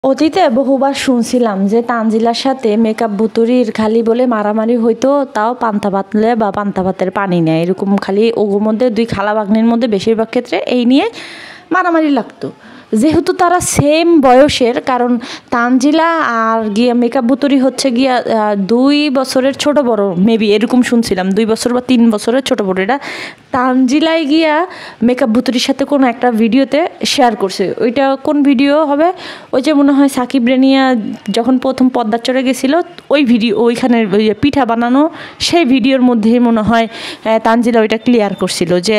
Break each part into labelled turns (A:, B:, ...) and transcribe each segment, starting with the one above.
A: অতীতে বহুবার শুনছিলাম যে তানজিলার সাথে মেকআপ ভুতুরির খালি বলে মারামারি হইতো, তাও পান্তা পাতলে বা পান্তা ভাতের পানি নেয়, এরকম খালি ওগুর মধ্যে দুই খালা বাগনির মধ্যে বেশিরভাগ ক্ষেত্রে এই নিয়ে মারামারি লাগতো। যেহেতু তারা সেম বয়সের, কারণ তানজিলা আর গিয়া মেকআপ ভুতুরি হচ্ছে গিয়া 2 বছরের ছোট বড়, মেবি এরকম শুনছিলাম 2 বছর বা 3 বছরের ছোট বড়। এটা তানজিলাই গিয়া মেকআপ ভুতুরির সাথে কোনো একটা ভিডিওতে শেয়ার করছে। ওইটা কোন ভিডিও হবে, ওই যে মনে হয় সাকিব রেনিয়া যখন প্রথম পদ্মার চড়ে গেছিলো ওই ভিডিও, ওইখানে পিঠা বানানো সেই ভিডিওর মধ্যে মনে হয় তানজিলা ওইটা ক্লিয়ার করছিল যে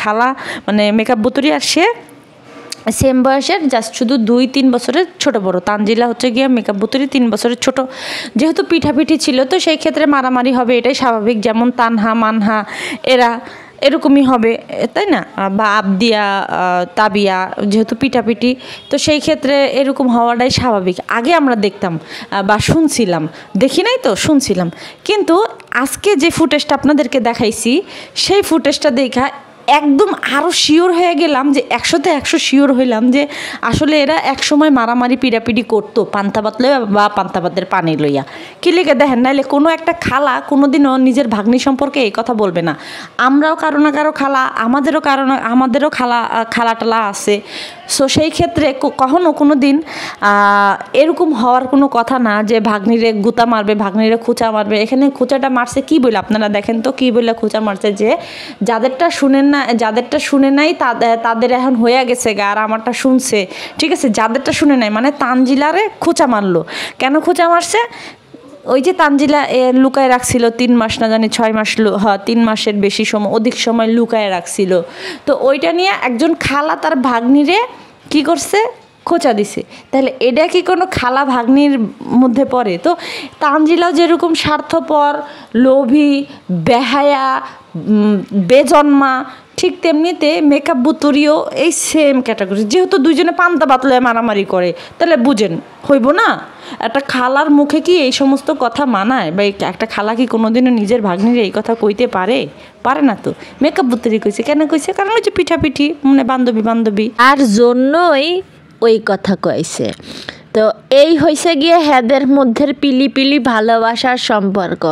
A: খালা মানে মেকআপ ভুতুরি আর সে সেম বয়সের, জাস্ট শুধু 2-3 বছরের ছোট বড়। তানজিলা হচ্ছে গিয়ে মেকআপ ভুতুরি 3 বছরের ছোট। যেহেতু পিঠাপিঠি ছিল তো সেই ক্ষেত্রে মারামারি হবে, এটাই স্বাভাবিক। যেমন তানহা মানহা এরা এরকমই হবে, তাই না? বা আবদিয়া তাবিয়া যেহেতু পিঠাপিঠি, তো সেই ক্ষেত্রে এরকম হওয়াটাই স্বাভাবিক। আগে আমরা দেখতাম বা শুনছিলাম, দেখি নাই তো শুনছিলাম। কিন্তু আজকে যে ফুটেজটা আপনাদেরকে দেখাইছি সেই ফুটেজটা দেখা একদম আরও শিওর হয়ে গেলাম, যে 100তে 100 শিওর হইলাম যে আসলে এরা একসময় মারামারি পিড়াপিড়ি করতো পান্তা ভাত লইয়া বা পান্তা ভাতের পানি লইয়া। কি লেগে দেখেন, নাইলে কোনো একটা খালা কোনোদিনও নিজের ভাগ্নি সম্পর্কে এই কথা বলবে না। আমরাও কারো না কারো খালা, আমাদেরও খালা টালা আছে। সো সেই ক্ষেত্রে কখনো কোনো দিন এরকম হওয়ার কোনো কথা না যে ভাগ্নিরে গুতা মারবে, ভাগ্নিরে খুঁচা মারবে। এখানে খুঁচাটা মারছে কি বলে আপনারা দেখেন তো, কি বলে খুঁচা মারছে, যে যাদেরটা শুনে নাই তাদের এখন হয়ে গেছে গা, আর আমারটা শুনছে, ঠিক আছে? যাদেরটা শুনে নাই মানে তানজিলারে খোঁচা মারলো। কেন খোঁচা মারছে? ওই যে তানজিলা লুকায় রাখছিল 3 মাস, না জানি 6 মাস, 3 মাসের বেশি সময়, অধিক সময় লুকায় রাখছিল। তো ওইটা নিয়ে একজন খালা তার ভাগ্নিরে কি করছে, খোঁচা দিছে। তাহলে এটা কি কোনো খালা ভাগ্নির মধ্যে পড়ে? তো তানজিলাও যেরকম স্বার্থপর, লোভী, বেহায়া, বেজন্মা, ঠিক তেমনিতে মেকআপ ভুতুরিও এই সেম ক্যাটাগরি। যেহেতু দুইজনে পান্তা বাতলে মারামারি করে, তাহলে বুঝেন হইব না? একটা খালার মুখে কি এই সমস্ত কথা মানায়? বা একটা খালা কি কোনোদিনও নিজের ভাগ্নির এই কথা কইতে পারে না। তো মেকআপ ভুতুরি কইছে, কেন কইছে? কারণ ওই যে পিঠাপিঠি মানে বান্ধবী
B: আর জন্যই ওই কথা কইছে। তো এই হয়েছে গিয়ে হেদের মধ্যে পিলি ভালোবাসার সম্পর্ক।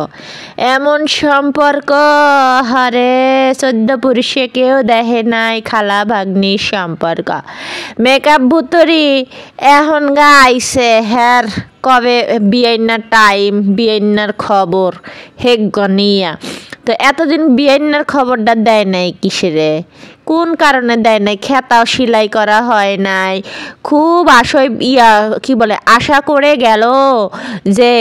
B: এমন সম্পর্ক হারে 14 পুরুষে কেউ দেখে নাই, খালা ভাগ্নির সম্পর্ক। মেকআপ ভুতুরি এখন গাইছে হ্যার কবে বিয়াইনার টাইম, বিয়াইনার খবর হেগ গনিয়া। তো এতদিন বিয়াইনার খবরটা দেয় নাই কিসেরে, কোন কারণে দেয় নাই? খেতাও সেলাই করা হয় নাই। খুব আশা করে গেল যে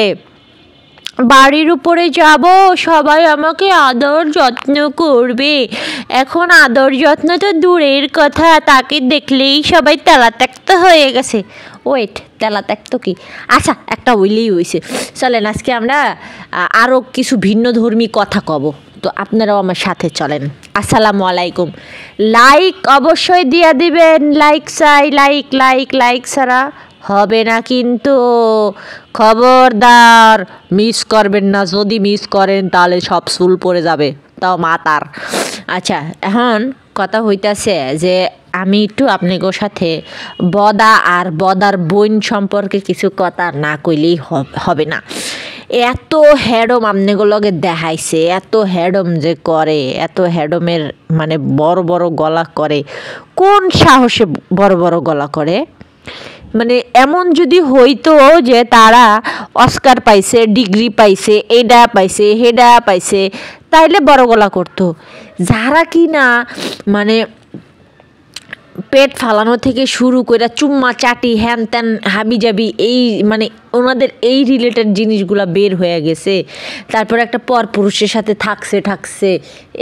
B: বাড়ির উপরে যাব, সবাই আমাকে আদর যত্ন করবে। এখন আদর যত্ন তো দূরের কথা, তাকে দেখলেই সবাই তেলাত্যাক্ত হয়ে গেছে। ওয়েট, তেলাত্যাক্ত কি? আচ্ছা, একটা হইলেই হয়েছে। চলেন আজকে আমরা আরও কিছু ভিন্ন ধর্মী কথা কব, তো আপনারাও আমার সাথে চলেন। আসসালামু আলাইকুম। লাইক অবশ্যই দিয়ে দিবেন, লাইক চাই, লাইক ছাড়া হবে না কিন্তু। খবরদার মিস করবেন না, যদি মিস করেন তাহলে সব চুল পড়ে যাবে, তাও মাতার। আচ্ছা, এখন কথা হইতাছে যে আমি একটু আপনাদের সাথে বদা আর বদার বোন সম্পর্কে কিছু কথা না কইলেই হবে না। এত হ্যাডম আপনাগুলোকে দেখাইছে, এত হ্যাডম যে করে, এত হ্যাডমের মানে বড় গলা করে। কোন সাহসে বড় গলা করে? মানে এমন যদি হইতো যে তারা অস্কার পাইছে, ডিগ্রি পাইছে, এটা পাইছে, হেডা পাইছে, তাইলে বড় গলা করতো। যারা কি না মানে পেট ফালানো থেকে শুরু করে চুম্মা চাটি হ্যান ত্যান হাবিজাবি, এই মানে ওনাদের এই রিলেটেড জিনিসগুলো বের হয়ে গেছে। তারপর একটা পরপুরুষের সাথে থাকছে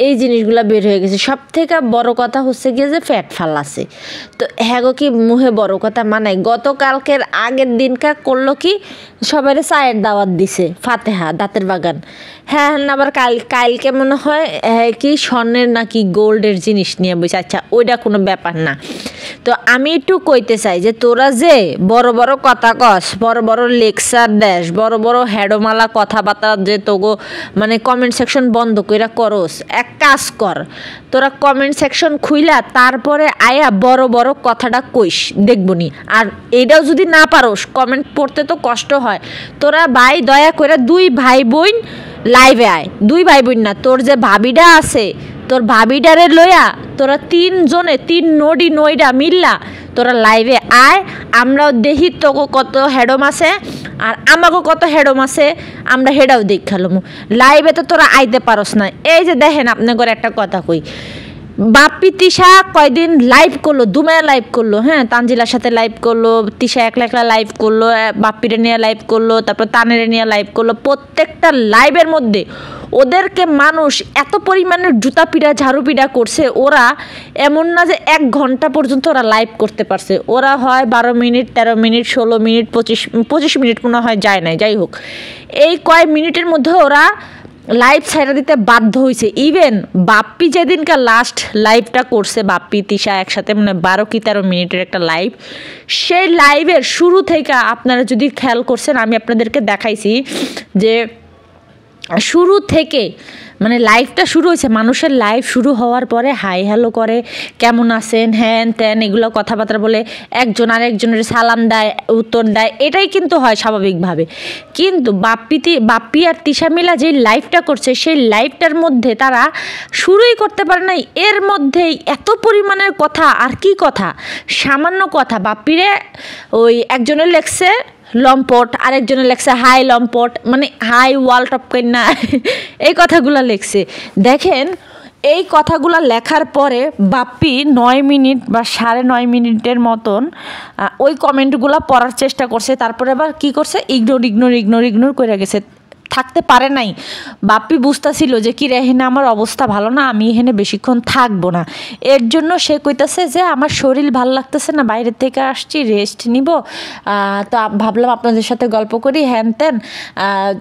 B: এই জিনিসগুলো বের হয়ে গেছে। সব থেকে বড় কথা হচ্ছে গিয়ে যে ফ্যাট ফালাছে। তো হ্যাঁ কি মুহে বড় কথা মানায়? গতকালকের আগের দিনকার করলো কি, সবাই চায়ের দাওয়াত দিছে, ফাতেহা দাঁতের বাগান। হ্যাঁ, আবার কালকে মনে হয় কি স্বর্ণের নাকি গোল্ডের জিনিস নিয়ে বসে। আচ্ছা, ওইটা কোনো ব্যাপার না। তো আমি একটু কইতে চাই যে তোরা যে বড় কথা কস, বড় লেকচার দেশ, বড় বড় হেডমালা কথাবার্তা যে তোগো মানে কমেন্ট সেকশন বন্ধ কইরা করস, এক কাজ কর, তোরা কমেন্ট সেকশন খুইলা তারপরে আয়া বড় বড় কথাটা কইস, দেখবনি। আর এইটাও যদি না পারোস, কমেন্ট পড়তে তো কষ্ট হয়, তোরা ভাই দয়া করে 2 ভাই বোন লাইভে আয়, 2 ভাই বোন না, তোর যে ভাবিটা আছে তোর ভাবিডারে লইয়া তোরা 3 জনে 3 নইডা মিল্লা তোরা লাইভে আয়, আমরাও দেখি তোকে কত হেডম আছে আর আমাকেও কত হেডম আছে, আমরা হেডাও দেখালাম। লাইভে তো তোরা আইতে পারস না। এই যে দেখেন আপনাদের একটা কথা কই, বাপ্পি তিশা কয়দিন লাইভ করলো, দুমায়া লাইভ করলো, হ্যাঁ তানজিলার সাথে লাইভ করলো, তিশা একলা একলা লাইভ করলো, বাপ্পিরে নিয়ে লাইভ করলো, তারপর তানেরে নিয়ে লাইভ করলো। প্রত্যেকটা লাইভের মধ্যে ওদেরকে মানুষ এত পরিমাণের জুতা পিড়া ঝাড়ু পিড়া করছে, ওরা এমন না যে 1 ঘন্টা পর্যন্ত ওরা লাইভ করতে পারছে, ওরা হয় 12 মিনিট 13 মিনিট 16 মিনিট 25 মিনিট মনে হয় যায় নাই, যাই হোক এই কয় মিনিটের মধ্যে ওরা লাইভ ছাইড়া দিতে বাধ্য হয়েছে। ইভেন বাপ্পি যেদিনকার লাস্ট লাইভটা করছে, বাপ্পি তিশা একসাথে মানে 12 কি 13 মিনিটের একটা লাইভ, সেই লাইভের শুরু থেকে আপনারা যদি খেয়াল করছেন, আমি আপনাদেরকে দেখাইছি যে শুরু থেকে মানে লাইভটা শুরু হয়েছে, মানুষের লাইভ শুরু হওয়ার পরে হাই হ্যালো করে, কেমন আছেন হ্যান ত্যান এগুলো কথাবার্তা বলে, একজন আরেকজনের সালাম দেয়, উত্তর দেয়, এটাই কিন্তু হয় স্বাভাবিকভাবে। কিন্তু বাপ্পি আর তিশা মিলা যে লাইভটা করছে, সেই লাইভটার মধ্যে তারা শুরুই করতে পারে নাই, এর মধ্যেই এত পরিমাণের কথা। আর কি কথা, সামান্য কথা, বাপ্পিরে ওই একজনের লেখছে লম্পট, আরেকজনের লেখছে হাই লম্পট, মানে হাই ওয়ার্ল্ড অফ কন্যা, এই কথাগুলো লেখছে। দেখেন এই কথাগুলো লেখার পরে বাপ্পি 9 মিনিট বা 9.5 মিনিটের মতন ওই কমেন্টগুলো পড়ার চেষ্টা করছে, তারপরে আবার কি করছে, ইগনোর করে গেছে, থাকতে পারে নাই। বাপ্পি বুঝতেছিল যে কি রে, এখানে আমার অবস্থা ভালো না, আমি এখানে বেশিক্ষণ থাকবো না, এর জন্য সে কইতাছে যে আমার শরীর ভালো লাগতেছে না, বাইরের থেকে আসছি রেস্ট নিব, তো ভাবলাম আপনাদের সাথে গল্প করি হ্যান ত্যান,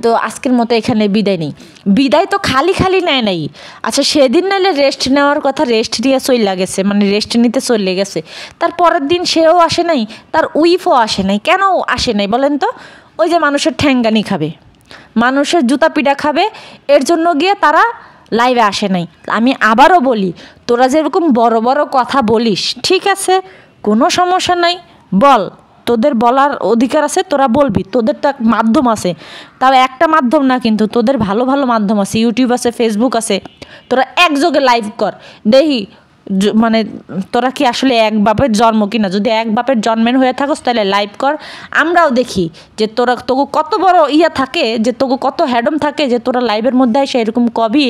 B: তো আজকের মতো এখানে বিদায় নিই। বিদায় তো খালি নেয় নাই, আচ্ছা সেদিন নাইলে রেস্ট নেওয়ার কথা, রেস্ট নিয়ে চলে গেছে, মানে রেস্ট নিতে চলে গেছে, তার পরের দিন সেও আসে নাই, তার উইফও আসে নাই। কেন আসে নাই বলেন তো? ওই যে মানুষের ঠ্যাঙ্গানি খাবে, মানুষের জুতা পিঠা খাবে, এর জন্য গিয়ে তারা লাইভে আসে নাই। আমি আবারও বলি, তোরা যেরকম বড় বড় কথা বলিস, ঠিক আছে, কোনো সমস্যা নাই, বল, তোদের বলার অধিকার আছে, তোরা বলবি, তোদের তো মাধ্যম আছে, তাও একটা মাধ্যম না কিন্তু, তোদের ভালো ভালো মাধ্যম আছে, ইউটিউব আছে, ফেসবুক আছে, তোরা একযোগে লাইভ কর, দেখি মানে তোরা কি আসলে এক বাপের জন্ম কিনা। যদি এক বাপের জন্মের হয়ে থাকস তাহলে লাইভ কর, আমরাও দেখি যে তোকে কত বড় ইয়া থাকে, যে তোকে কত হ্যাডম থাকে, যে তোরা লাইভের মধ্যে এসে এরকম কবি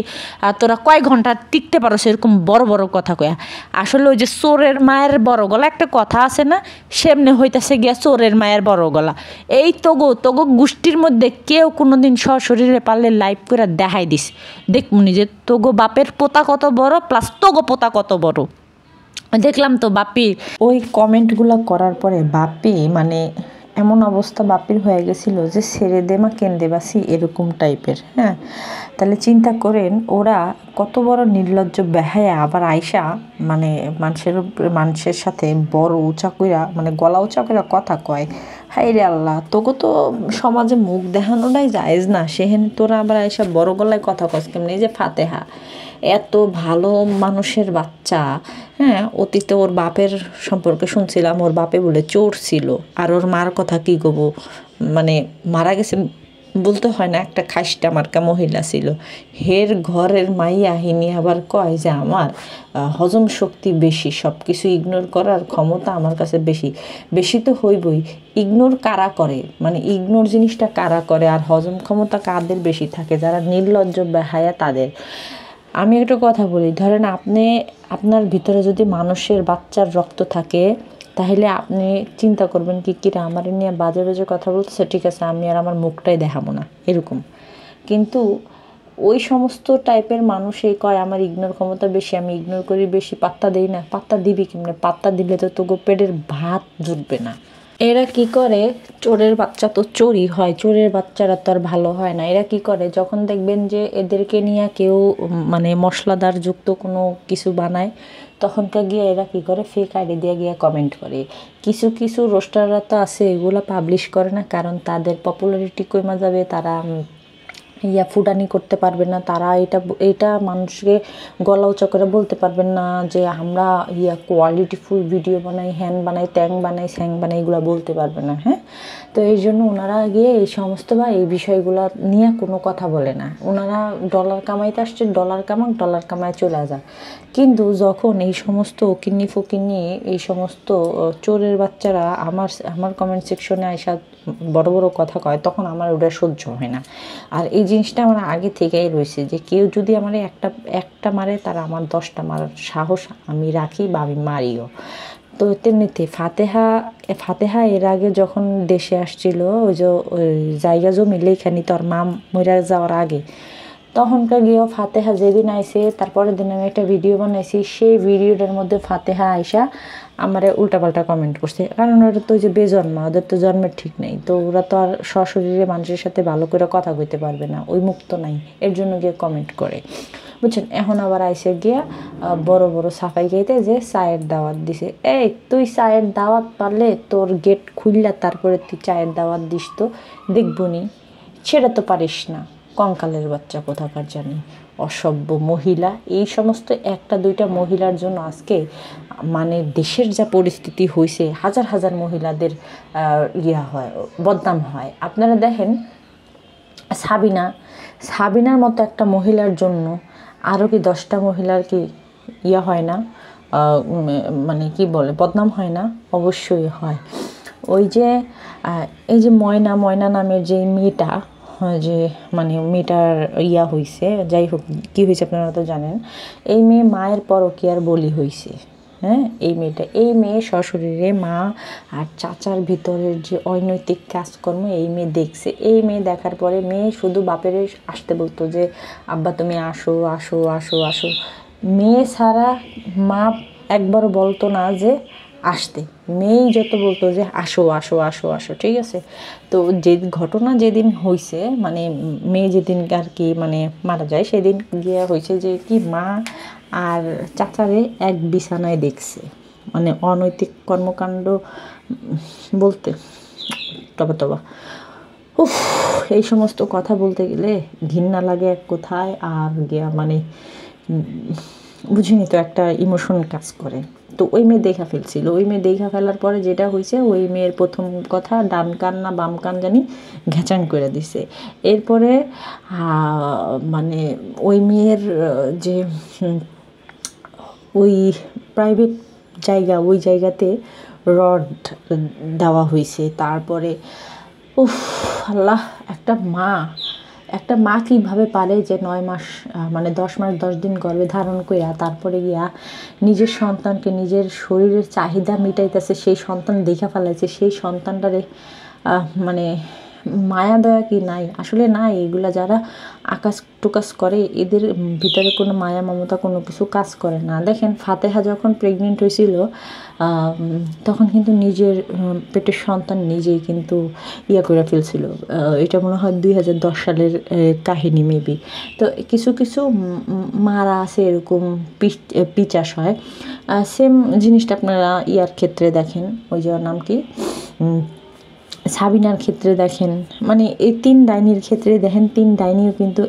B: আর তোরা কয় ঘন্টা টিকতে পারো সেরকম বড় বড় কথা কয়া। আসলে ওই যে চোরের মায়ের বড় গলা একটা কথা আছে না, সেমনে হইতাছে গিয়া চোরের মায়ের বড় গলা। এই তোগো গোষ্ঠীর মধ্যে কেউ কোনোদিন সশরীরে পারলে লাইভ করে দেখাই দিস, দেখমুনি যে তোগো বাপের পোতা কত বড় প্লাস তোগো পোতা কত বড়। দেখলাম তো বাপ্পি ওই কমেন্টগুলো করার পরে বাপ্পি মানে এমন অবস্থা বাপ্পির হয়ে গেছিলো যে ছেড়ে দে মা কেন দেবাসি এরকম টাইপের। হ্যাঁ, তাহলে চিন্তা করেন ওরা কত বড় নির্লজ্জ বেহায়া, আবার আয়সা মানে মানুষের সাথে বড় উঁচা কইরা মানে গলা উঁচা কইরা কথা কয়। হাই রে আল্লাহ, তোকে তো সমাজে মুখ দেখানোটাই জায়েজ না, সেখানে তোরা আবার আয়সা বড় গলায় কথা কস কেমনি। এই যে ফাতেহা এত ভালো মানুষের বাচ্চা, হ্যাঁ, অতীতে ওর বাপের সম্পর্কে শুনছিলাম, ওর বাপে বলে চোর ছিল, আর ওর মার কথা কি গো, মানে মারা গেছে বলতে হয় না, একটা খাসটা মার্কা মহিলা ছিল, হের ঘরের মাইয়া হিনি আবার কয় যে আমার হজম শক্তি বেশি, সব কিছু ইগনোর করার ক্ষমতা আমার কাছে বেশি তো হইবই। ইগনোর কারা করে, মানে ইগনোর জিনিসটা কারা করে, আর হজম ক্ষমতা কাদের বেশি থাকে, যারা নির্লজ্জ বেহায়া তাদের। আমি একটা কথা বলি, ধরেন আপনার ভিতরে যদি মানুষের বাচ্চার রক্ত থাকে, তাহলে আপনি চিন্তা করবেন কিরা আমার নিয়ে বাজে বাজে কথা বলতেছে, ঠিক আছে আমি আর আমার মুখটাই দেখাবো না এরকম। কিন্তু ওই সমস্ত টাইপের মানুষই কয় আমার ইগনোর ক্ষমতা বেশি, আমি ইগনোর করি বেশি, পাত্তা দেই না। পাত্তা দিবি কেমনে? পাত্তা দিলে তো তোকে পেটের ভাত জুটবে না।
A: এরা কি করে, চোরের বাচ্চা তো চোরই হয়, চোরের বাচ্চারা তো আর ভালো হয় না। এরা কি করে, যখন দেখবেন যে এদেরকে নিয়ে কেউ মানে মশলাদার যুক্ত কোনো কিছু বানায়, তখনকার গিয়ে এরা কি করে, ফেক আইডি দিয়ে গিয়ে কমেন্ট করে। কিছু কিছু রোস্টাররা তো আছে, এগুলো পাবলিশ করে না, কারণ তাদের পপুলারিটি কমে যাবে, তারা ফুটানি করতে পারবে না, তারা এটা মানুষকে গলা উঁচা করে বলতে পারবেন না যে আমরা কোয়ালিটিফুল ভিডিও বানাই, হ্যান বানাই, ত্যাং বানাই, স্যাং বানাই, এগুলো বলতে পারবে না। হ্যাঁ, তো এই জন্য ওনারা গিয়ে এই সমস্ত বা এই বিষয়গুলো নিয়ে কোনো কথা বলে না। ওনারা ডলার কামাইতে আসছে, ডলার কামাক, ডলার কামায় চলে যাক। কিন্তু যখন এই সমস্ত কিন্নি ফকিন্নি, এই সমস্ত চোরের বাচ্চারা আমার কমেন্ট সেকশনে আইসা বড় বড় কথা কয়, তখন আমার ওটা সহ্য হয় না। আর এই জিনিসটা আমার আগে থেকেই রয়েছে যে কেউ যদি আমার একটা মারে, তারা আমার 10টা মারার সাহস আমি রাখি বা আমি মারিও। তো তেমনিতে ফাতেহা এর আগে যখন দেশে আসছিল, ওই যে ওই জায়গা জমি লেখানি তোর মা মরে যাওয়ার আগে, তখনকার গিয়েও ফাতেহা যেদিন আইসে, তারপরের দিন আমি একটা ভিডিও বানাইছি, সেই ভিডিওটার মধ্যে ফাতেহা আইসা আমার উল্টাপাল্টা কমেন্ট করছে। কারণ ওরা তো ওই যে বেজন্মা, ওদের তো জন্মের ঠিক নেই, তো ওরা তো আর সশরীরে মানুষের সাথে ভালো করে কথা কইতে পারবে না, ওই মুক্ত নাই, এর জন্য গিয়ে কমেন্ট করে, বুঝছেন। এখন আবার আইসে গিয়া বড় বড় সাফাই গাইতে যে চায়ের দাওয়াত দিছে। এই তুই চায়ের দাওয়াত পারলে তোর গেট খুললা তারপরে তুই চায়ের দাওয়াত দিস, তো দেখবনি, সেটা তো পারিস না, কঙ্কালের বাচ্চা কোথাকার জানি, অসভ্য মহিলা। এই সমস্ত একটা দুইটা মহিলার জন্য আজকে মানে দেশের যা পরিস্থিতি হয়েছে, হাজার হাজার মহিলাদের হয়, বদনাম হয়। আপনারা দেখেন, সাবিনার মতো একটা মহিলার জন্য আরও কি 10টা মহিলার কি হয় না, মানে কি বলে, বদনাম হয় না? অবশ্যই হয়। ওই যে এই যে ময়না নামের যে মেয়েটা, যে মানে মেয়েটার হয়েছে, যাই হোক কী হয়েছে আপনারা তো জানেন, এই মেয়ে মায়ের পরকীয়ার বলি হয়েছে। হ্যাঁ, এই মেয়ে সশরীরে মা আর চাচার ভিতরের যে অনৈতিক কাজকর্ম এই মেয়ে দেখছে। এই মেয়ে দেখার পরে মেয়ে শুধু বাপের আসতে বলতো যে আব্বা তুমি আসো আসো আসো আসো, মেয়ে ছাড়া মা একবারও বলতো না যে আসতে, মেয়েই যত বলতো যে আসো আসো আসো আসো, ঠিক আছে। তো যে ঘটনা যেদিন হয়েছে, মানে মেয়ে যেদিন আর কি মানে মারা যায়, সেদিন গিয়ে হয়েছে যে কি মা আর চাচারে এক বিছানায় দেখছে, মানে অনৈতিক কর্মকাণ্ড বলতে তবা উফ, এই সমস্ত কথা বলতে গেলে ঘৃণা লাগে এক কোথায়, আর গিয়া মানে বুঝিনি তো, একটা ইমোশন কাজ করে। তো ওই মেয়ে দেখা ফেলছিল, ওই মেয়ে দেখা ফেলার পরে যেটা হয়েছে, ওই মেয়ের প্রথম কথা ডান কান না বাম কান জানি ঘেঁচাং করে দিছে। এরপরে মানে ওই মেয়ের যে ওই প্রাইভেট জায়গা, ওই জায়গাতে রড দেওয়া হয়েছে। তারপরে উফ আল্লাহ, একটা মা কীভাবে পারে যে 9 মাস মানে 10 মাস 10 দিন গর্ভে ধারণ কইরা তারপরে গিয়া নিজের সন্তানকে নিজের শরীরের চাহিদা মিটাইতেছে, সেই সন্তান দেখা ফেলাইছে, সেই সন্তানটারে মানে মায়া দয়া কি নাই? আসলে নাই। এগুলা যারা আকাশ টুকাস করে, এদের ভিতরে কোনো মায়া মমতা কোনো কিছু কাজ করে না। দেখেন, ফাতেহা যখন প্রেগনেন্ট হয়েছিল, তখন কিন্তু নিজের পেটের সন্তান নিজেই কিন্তু করে ফেলছিল। এটা মনে হয় 2010 সালের কাহিনী মেবি। তো কিছু কিছু মারা আছে এরকম পিচাস হয়। সেম জিনিসটা আপনারা ক্ষেত্রে দেখেন, ওই যে নাম কি, সাবিনার ক্ষেত্রে দেখেন, মানে এই 3 ডাইনির ক্ষেত্রে দেখেন, 3 ডাইনিও কিন্তু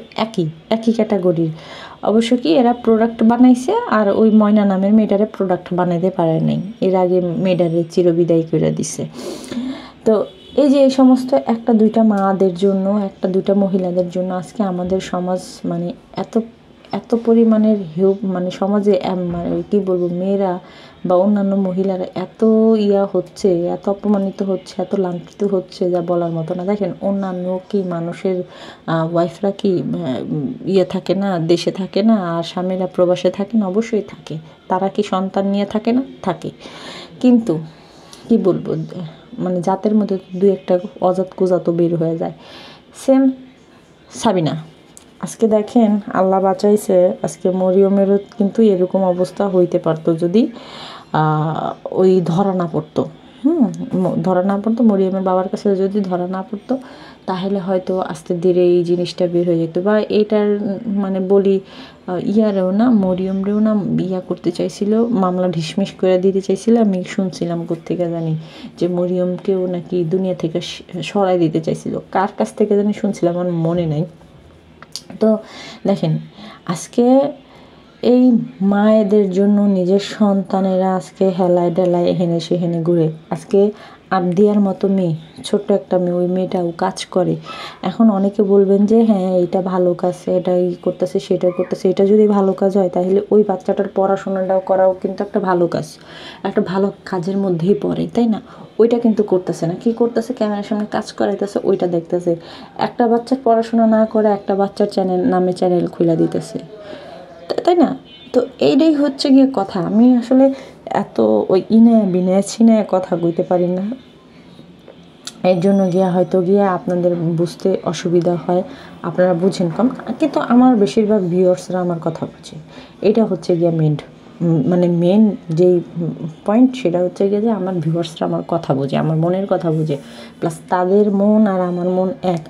A: একই ক্যাটাগরির। অবশ্য কি এরা প্রোডাক্ট বানাইছে, আর ওই ময়না নামের মেয়েটারে প্রোডাক্ট বানাইতে পারে নাই, এর আগে মেয়েটারে চিরবিদায় করে দিছে। তো এই যে এই সমস্ত একটা দুইটা মাদের জন্য, একটা দুইটা মহিলাদের জন্য আজকে আমাদের সমাজ মানে এত পরিমাণের মানে সমাজে মানে কী বলবো, মেয়েরা বা অন্যান্য মহিলারা এত হচ্ছে, এত অপমানিত হচ্ছে, এত লাঞ্ছিত হচ্ছে, যা বলার মতো না। দেখেন, অন্যান্য কি মানুষের ওয়াইফরা কি থাকে না, দেশে থাকে না, আর স্বামীরা প্রবাসে থাকে না? অবশ্যই থাকে। তারা কি সন্তান নিয়ে থাকে না? থাকে। কিন্তু কি বলবো, মানে জাতের মধ্যে 2-একটা অজাত কুজাত বের হয়ে যায়। সেম সাবিনা, আজকে দেখেন আল্লাহ বাঁচাইছে, আজকে মরিয়মেরও কিন্তু এরকম অবস্থা হইতে পারতো যদি ওই ধরা না পড়তো। ধরা না পড়তো, মরিয়মের বাবার কাছে যদি ধরা না পড়তো, তাহলে হয়তো আস্তে ধীরে এই জিনিসটা বের হয়ে যেত। বা এটার মানে বলি ইয়ারেও না, মরিয়মরেও না ইয়া করতে চাইছিল, মামলা ঢিসমিস করে দিতে চাইছিল। আমি শুনছিলাম কোত্থেকে জানি যে মরিয়মকেও নাকি দুনিয়া থেকে সরাই দিতে চাইছিল, কার কাছ থেকে জানি শুনছিলাম, আমার মনে নাই। তো দেখেন, আজকে এই মায়েদের জন্য নিজের সন্তানেরা আজকে হেলায় ডেলায় এহেনে সেহেনে ঘুরে। আজকে আবদিয়ার মতো মেয়ে, ছোট্ট একটা মেয়ে, ওই মেয়েটাও কাজ করে। এখন অনেকে বলবেন যে হ্যাঁ এটা ভালো কাজ, এটা করতেছে সেটা করতেছে। এটা যদি ভালো কাজ হয় তাহলে ওই বাচ্চাটার পড়াশোনাটাও করাও কিন্তু একটা ভালো কাজ, একটা ভালো কাজের মধ্যেই পড়ে, তাই না? ওইটা কিন্তু করতেছে না। কি করতেছে? ক্যামেরার সামনে কাজ করাইতেছে, ওইটা দেখতেছে। একটা বাচ্চার পড়াশোনা না করে একটা বাচ্চার চ্যানেল খুলে দিতেছে, তাই না? তো এইটাই হচ্ছে গিয়ে কথা। আমি আসলে এত ওই বিনয় ছিনায় কথা কইতে পারি না, এর জন্য গিয়া হয়তো গিয়া আপনাদের বুঝতে অসুবিধা হয়, আপনারা বুঝেন কম। কিন্তু আমার বেশিরভাগ ভিউয়ার্সরা আমার কথা বুঝে। এটা হচ্ছে গিয়া মেন যেই পয়েন্ট, সেটা হচ্ছে গিয়ে যে আমার ভিউয়ার্সরা আমার কথা বোঝে, আমার মনের কথা বোঝে। প্লাস তাদের মন আর আমার মন এক।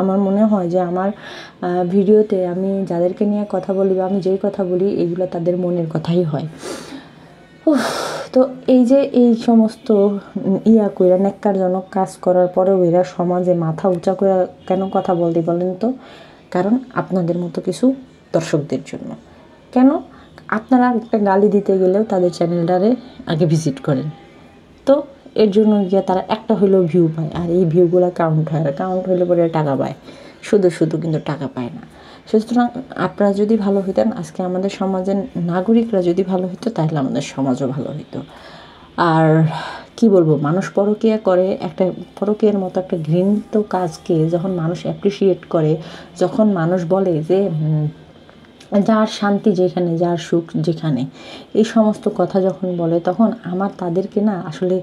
A: আমার মনে হয় যে আমার ভিডিওতে আমি যাদেরকে নিয়ে কথা বলি বা আমি যেই কথা বলি, এগুলো তাদের মনের কথাই হয়। তো এই যে এই সমস্ত কইরা ন্যাক্কারজনক কাজ করার পরেও এরা সমাজে মাথা উঁচা করে কেন কথা বলেন তো? কারণ আপনাদের মতো কিছু দর্শকদের জন্য। কেন? আপনারা একটা গালি দিতে গেলেও তাদের চ্যানেলটারে আগে ভিজিট করেন, তো এর জন্য গিয়ে তারা একটা হইলেও ভিউ পায়। আর এই ভিউগুলো কাউন্ট হয়, আর কাউন্ট হইলে পরে টাকা পায়, শুধু কিন্তু টাকা পায় না। সুতরাং আপনারা যদি ভালো হইতেন, আজকে আমাদের সমাজের নাগরিকরা যদি ভালো হতো, তাহলে আমাদের সমাজও ভালো হতো। আর কি বলবো, মানুষ পরকীয়া করে, একটা পরকীয়ার মতো একটা ঘৃণিত কাজকে যখন মানুষ অ্যাপ্রিসিয়েট করে, যখন মানুষ বলে যে যার শান্তি যেখানে, যার সুখ যেখানে, এই সমস্ত কথা যখন বলে, তখন আমার তাদেরকে না আসলে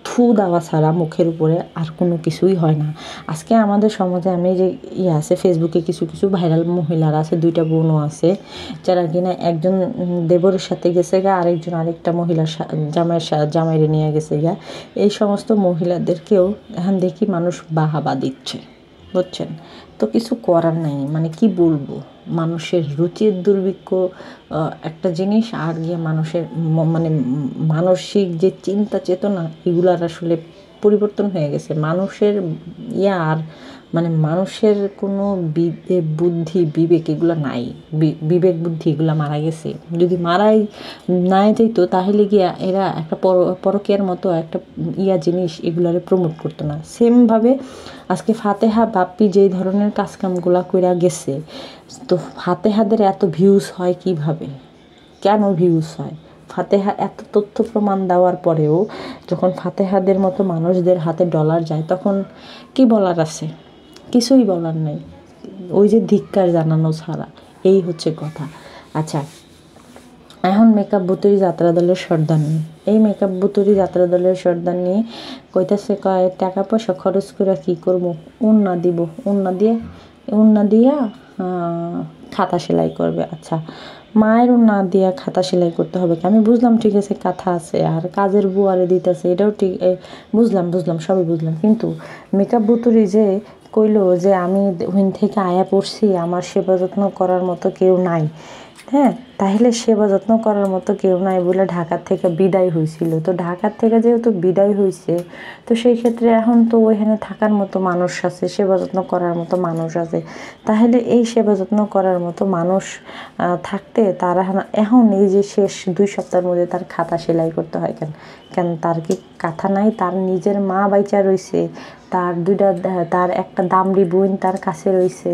A: থু দেওয়া ছাড়া মুখের উপরে আর কোনো কিছুই হয় না। আজকে আমাদের সমাজে আমি যে আছে, ফেসবুকে কিছু ভাইরাল মহিলারা আছে, 2টা বোনও আছে, যারা কিনা একজন দেবরের সাথে গেছে গা, আরেকজন আরেকটা মহিলার জামাইরে নিয়ে গেছে গা। এই সমস্ত মহিলাদেরকেও এখন দেখি মানুষ বাহাবা দিচ্ছে, বুঝছেন? তো কিছু করার নাই, মানে কি বলবো, মানুষের রুচির দুর্ভিক্ষ একটা জিনিস, আর গিয়ে মানুষের মানে মানসিক যে চিন্তা চেতনা, এগুলার আসলে পরিবর্তন হয়ে গেছে। মানুষের আর মানে মানুষের কোনো বুদ্ধি বিবেক এগুলো নাই, বিবেক বুদ্ধি এগুলো মারা গেছে। যদি মারাই নাই যাইতো, তাহলে গিয়া এরা একটা পরকীয়ার মতো একটা জিনিস এগুলারে প্রমোট করতো না। সেমভাবে আজকে ফাতেহা বাপ্পি যেই ধরনের কাজকামগুলা কইরা গেছে, তো ফাতেহাদের এত ভিউজ হয় কিভাবে? কেন ভিউজ হয়? ফাতেহা এত তথ্য প্রমাণ দেওয়ার পরেও যখন ফাতেহাদের মতো মানুষদের হাতে ডলার যায়, তখন কি বলার আছে? কিছুই বলার নেই, ওই যে ধিক্কার জানানো ছাড়া। এই হচ্ছে কথা। আচ্ছা, এখন মেকআপ বুতুরি যাত্রা দলের সর্দার নিয়ে, এই মেকআপ বুতুরি যাত্রা দলের সর্দার নিয়ে কইতাছে, কয় টাকা পয়সা খরচ করে কী করবো, উন্না দিব, উন্না দিয়া খাতা সেলাই করবে। আচ্ছা, মায়ের উন্না দিয়া খাতা সেলাই করতে হবে? আমি বুঝলাম, ঠিক আছে, কাঁথা আছে আর কাজের বুয়ারে দিতেছে, এটাও ঠিক, বুঝলাম, সবই বুঝলাম। কিন্তু মেকআপ বুতুরি যে কইলো যে আমি ওইন থেকে আয়া পড়ছি, আমার সেবা যত্ন করার মতো কেউ নাই, হ্যাঁ, তাহলে সেবা যত্ন করার মতো কেউ নাই বলে ঢাকার থেকে বিদায় হয়েছিল। তো ঢাকার থেকে যেহেতু বিদায় হয়েছে, তো সেই ক্ষেত্রে এখন তো ওইখানে থাকার মতো মানুষ আছে, সেবা যত্ন করার মতো মানুষ আছে। তাহলে এই সেবা যত্ন করার মতো মানুষ থাকতে তারা এখন এই যে শেষ 2 সপ্তাহের মধ্যে তার খাতা সেলাই করতে হয় কেন? তার কি কাঁথা নাই? তার নিজের মা বাইচা রইছে, তার একটা দামড়ি বোন তার কাছে রইছে,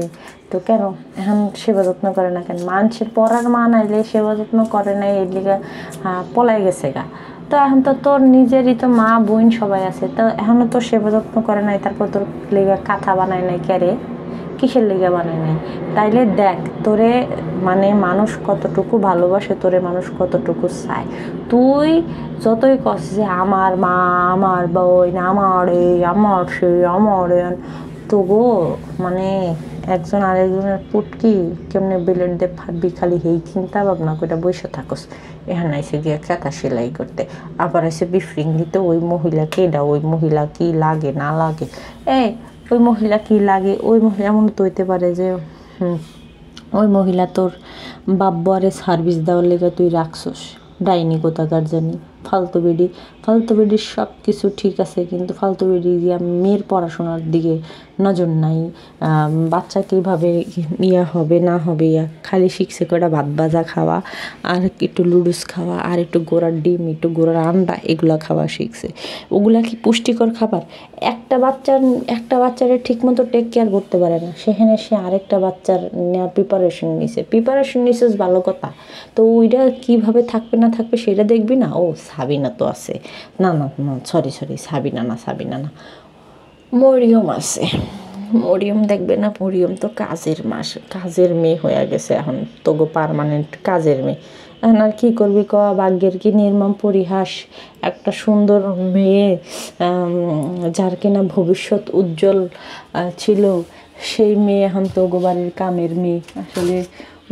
A: তো কেন এখন সেবা যত্ন করে না কেন? মানুষের পড়ার মা নাইলে সেবা যত্ন করে নাই, এর লিগে পলাই গেছে গা। তো এখন তো তোর নিজেরই তো মা বোন সবাই আছে, তো এখনও তোর সেবা যত্ন করে নাই, তারপর তোর লিগা কাঁথা বানায় নাই ক্যারে, কিসের লিগা বানায় নাই? তাইলে দেখ তোরে মানে মানুষ কতটুকু ভালোবাসে, তোরে মানুষ কতটুকু চায়। তুই যতই কস যে আমার মা, আমার বোন, আমার এই, আমার সেই, আমার তবু মানে একজন আরেকজনের পুটকি কেমনে বেলেট দিয়ে ফাটবি খালি এই চিন্তা ভাবনা করে বসে থাকস। এখানে এসে গিয়ে কাঁথা সেলাই করতে, আবার এসে বিফ্রিং দিতে ওই মহিলা কেডা, ওই মহিলা কি লাগে না লাগে, ওই মহিলা কি লাগে, ওই মহিলা এমন তো হইতে পারে যে ওই মহিলা তোর বাব্বারে সার্ভিস দেওয়ার লেগে তুই রাখছস, ডাইনি কোথাকার জানি, ফালতু বেডির সব কিছু ঠিক আছে, কিন্তু ফালতু বেডি দিয়া মেয়ের পড়াশোনার দিকে নজর নাই, বাচ্চা কীভাবে ইয়া হবে না হবে, খালি শিখছে কটা ভাত ভাজা খাওয়া, আর একটু লুডুস খাওয়া, আর একটু গোড়ার ডিম, একটু গোড়ার আন্ডা, এগুলা খাওয়া শিখছে। ওগুলা কি পুষ্টিকর খাবার? একটা বাচ্চারে ঠিক মতো টেক কেয়ার করতে পারে না, সেখানে সে আরেকটা বাচ্চার নেওয়ার প্রিপারেশন নিছিস ভালো কথা, তো ওইটা কীভাবে থাকবে না থাকবে সেটা দেখবি না। ও সাবিনা তো আছে, না সরি সাবিনা না, মরিয়ম আছে, মরিয়ম দেখবে না, মরিয়ম তো কাজের মেয়ে হয়ে গেছে এখন, তোগো পার্মানেন্ট কাজের মেয়ে। এখন আর কী করবি ক, ভাগ্যের কি নির্মম পরিহাস, একটা সুন্দর মেয়ে যার কিনা ভবিষ্যৎ উজ্জ্বল ছিল, সেই মেয়ে এখন তোগো বাড়ির কামের মেয়ে। আসলে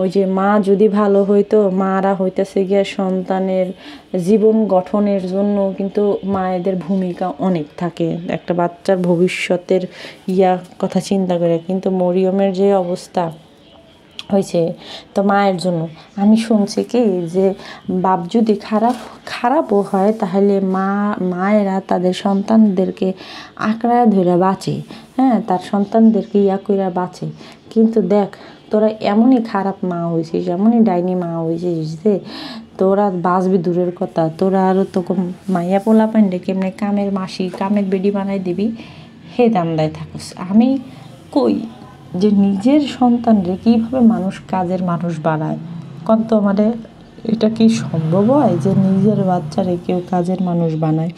A: ওই যে মা যদি ভালো হইতো, মারা হইতেছে গিয়া সন্তানের জীবন গঠনের জন্য, কিন্তু মায়েদের ভূমিকা অনেক থাকে একটা বাচ্চার ভবিষ্যতের কথা চিন্তা করে। কিন্তু মরিয়মের যে অবস্থা হয়েছে তো মায়ের জন্য, আমি শুনছি কি যে বাপ যদি খারাপও হয়, তাহলে মায়েরা তাদের সন্তানদেরকে আঁকড়ায় ধরে বাঁচে, তার সন্তানদেরকে কইরা বাঁচে। কিন্তু দেখ, তোরা এমনই খারাপ মা হয়েছিস, এমনই ডাইনি মা হয়েছিস যে তোরা বাঁচবি দূরের কথা, তোরা আরও তোকে মাইয়া পোলা পান্ডে কেমনে কামের বেডি বানাই দিবি, হে দান্দায় থাকস। আমি কই যে নিজের সন্তানরে কীভাবে কাজের মানুষ বানায়, কত মানে এটা কি সম্ভব হয় যে নিজের বাচ্চারে কেউ কাজের মানুষ বানায়?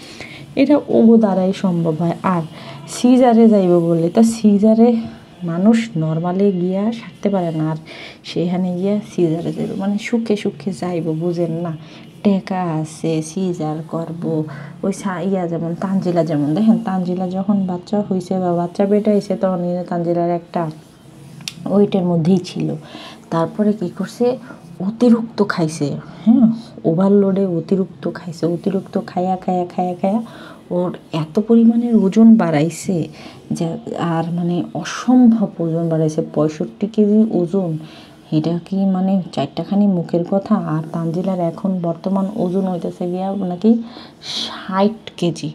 A: এটা ওগো দ্বারাই সম্ভব হয়। আর সিজারে যাইব বলে, তো সিজারে মানুষ নর্মালে গিয়া সারতে পারে না, আর সেখানে গিয়া সিজারে যাইব মানে সুখে যাইব, বুঝেন না? টেকা আছে, সিজার করব। ওই যেমন তানজিলা, যেমন দেখেন তানজিলা যখন বাচ্চা হয়েছে বা বাচ্চা বেটা হয়েছে, তখন তানজিলার একটা ওয়েটের মধ্যেই ছিল। তারপরে কি করছে, অতিরিক্ত খাইছে, ওভারলোডে অতিরিক্ত খাইছে, অতিরিক্ত খায়া ওর এত পরিমাণের ওজন বাড়াইছে যে, আর মানে অসম্ভব ওজন বাড়াইছে, 65 কেজি ওজন। এটা কি মানে 4টাখানি মুখের কথা? আর তানজিলার এখন বর্তমান ওজন হইতেছে গিয়া নাকি 60 কেজি।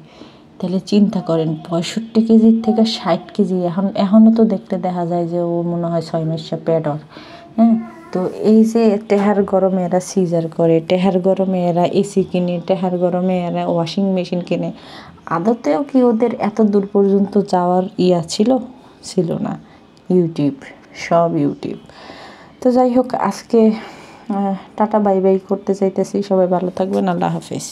A: তাহলে চিন্তা করেন, 65 কেজির থেকে 60 কেজি। এখনও তো দেখতে দেখা যায় যে ও মনে হয় 6 মাসে পেটর। তো এই যে টেহার গরমে এরা সিজার করে, টেহার গরমে এরা এসি কিনে, টেহার গরমে এরা ওয়াশিং মেশিন কিনে, আদতেও কি ওদের এত দূর পর্যন্ত যাওয়ার ছিল না? সব ইউটিউব। তো যাই হোক, আজকে টাটা বাই বাই করতে চাইতেছি। সবাই ভালো থাকবেন, আল্লাহ হাফেজ।